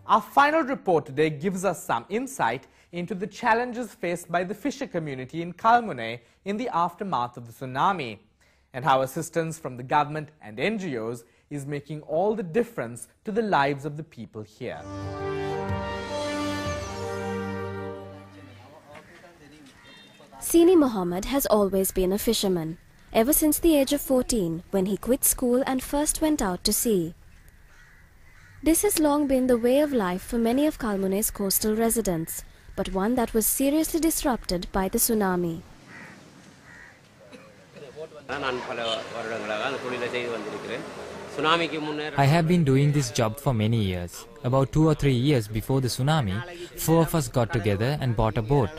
Our final report today gives us some insight into the challenges faced by the fisher community in Kalmunai in the aftermath of the tsunami, and how assistance from the government and NGOs is making all the difference to the lives of the people here. Sini Mohammed has always been a fisherman, ever since the age of 14, when he quit school and first went out to sea. This has long been the way of life for many of Kalmunai's coastal residents, but one that was seriously disrupted by the tsunami. I have been doing this job for many years. About 2 or 3 years before the tsunami, 4 of us got together and bought a boat.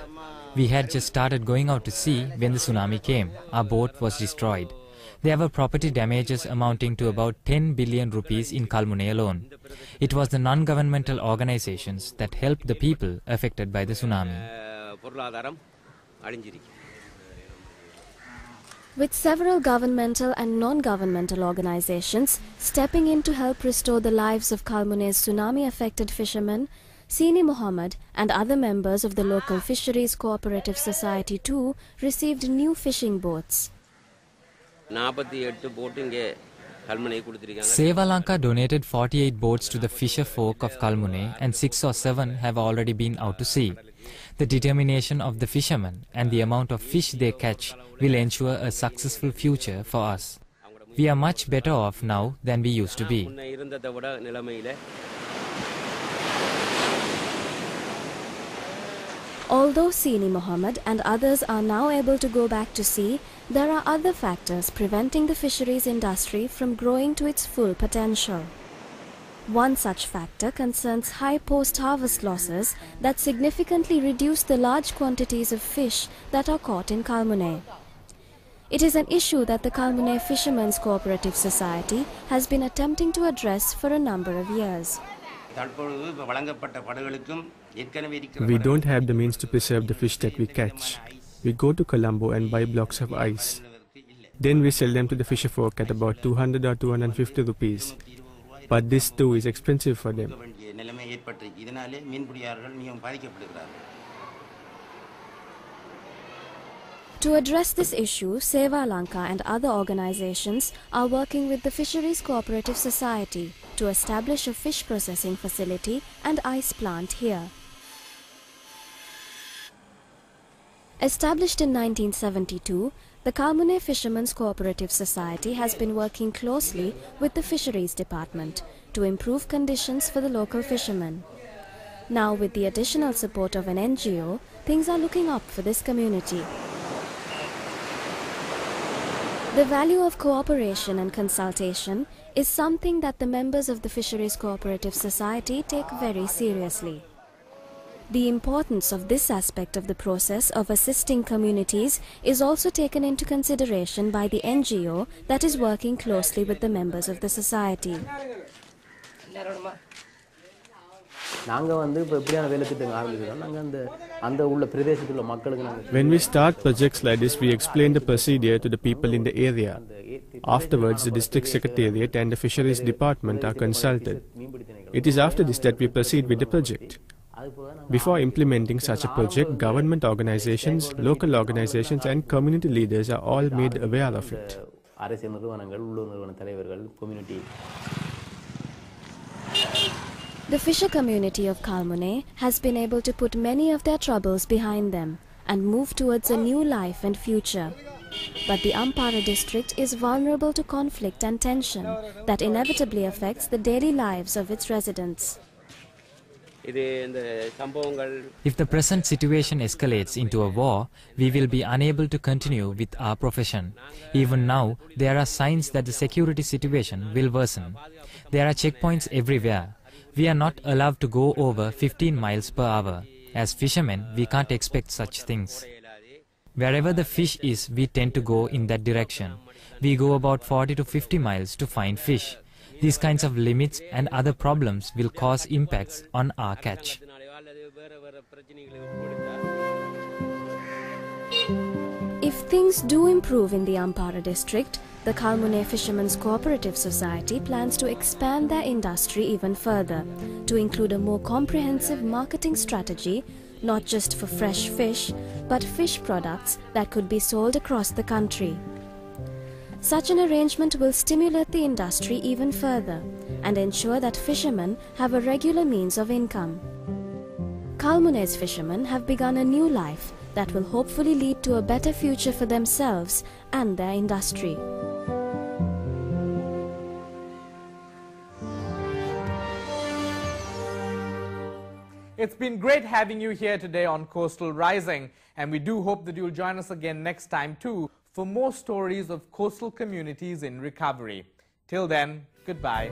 We had just started going out to sea when the tsunami came. Our boat was destroyed. There were property damages amounting to about 10 billion rupees in Kalmunai alone. It was the non-governmental organizations that helped the people affected by the tsunami. With several governmental and non-governmental organizations stepping in to help restore the lives of Kalmunai's tsunami-affected fishermen, Sini Mohammed and other members of the local Fisheries Cooperative Society too received new fishing boats. Seva Lanka donated 48 boats to the fisher folk of Kalmunai, and 6 or 7 have already been out to sea. The determination of the fishermen and the amount of fish they catch will ensure a successful future for us. We are much better off now than we used to be. Although Sini Mohammed and others are now able to go back to sea, there are other factors preventing the fisheries industry from growing to its full potential. One such factor concerns high post-harvest losses that significantly reduce the large quantities of fish that are caught in Kalmunai. It is an issue that the Kalmunai Fishermen's Cooperative Society has been attempting to address for a number of years. We don't have the means to preserve the fish that we catch. We go to Colombo and buy blocks of ice. Then we sell them to the fisher folk at about 200 or 250 rupees. But this too is expensive for them. To address this issue, Seva Lanka and other organizations are working with the Fisheries Cooperative Society to establish a fish processing facility and ice plant here. Established in 1972, the Kalmunai Fishermen's Cooperative Society has been working closely with the Fisheries Department to improve conditions for the local fishermen. Now, with the additional support of an NGO, things are looking up for this community. The value of cooperation and consultation is something that the members of the Fisheries Cooperative Society take very seriously. The importance of this aspect of the process of assisting communities is also taken into consideration by the NGO that is working closely with the members of the society. When we start projects like this, we explain the procedure to the people in the area. Afterwards, the district secretariat and the fisheries department are consulted. It is after this that we proceed with the project. Before implementing such a project, government organizations, local organizations and community leaders are all made aware of it. The fisher community of Kalmunai has been able to put many of their troubles behind them and move towards a new life and future. But the Ampara district is vulnerable to conflict and tension that inevitably affects the daily lives of its residents. If the present situation escalates into a war, we will be unable to continue with our profession. Even now, there are signs that the security situation will worsen. There are checkpoints everywhere. We are not allowed to go over 15 miles per hour. As fishermen, we can't expect such things. Wherever the fish is, we tend to go in that direction. We go about 40 to 50 miles to find fish. These kinds of limits and other problems will cause impacts on our catch. If things do improve in the Ampara district, the Kalmunai Fishermen's Cooperative Society plans to expand their industry even further, to include a more comprehensive marketing strategy, not just for fresh fish, but fish products that could be sold across the country. Such an arrangement will stimulate the industry even further and ensure that fishermen have a regular means of income. Kalmunai's fishermen have begun a new life that will hopefully lead to a better future for themselves and their industry. It's been great having you here today on Coastal Rising, and we do hope that you'll join us again next time too for more stories of coastal communities in recovery. Till then, goodbye.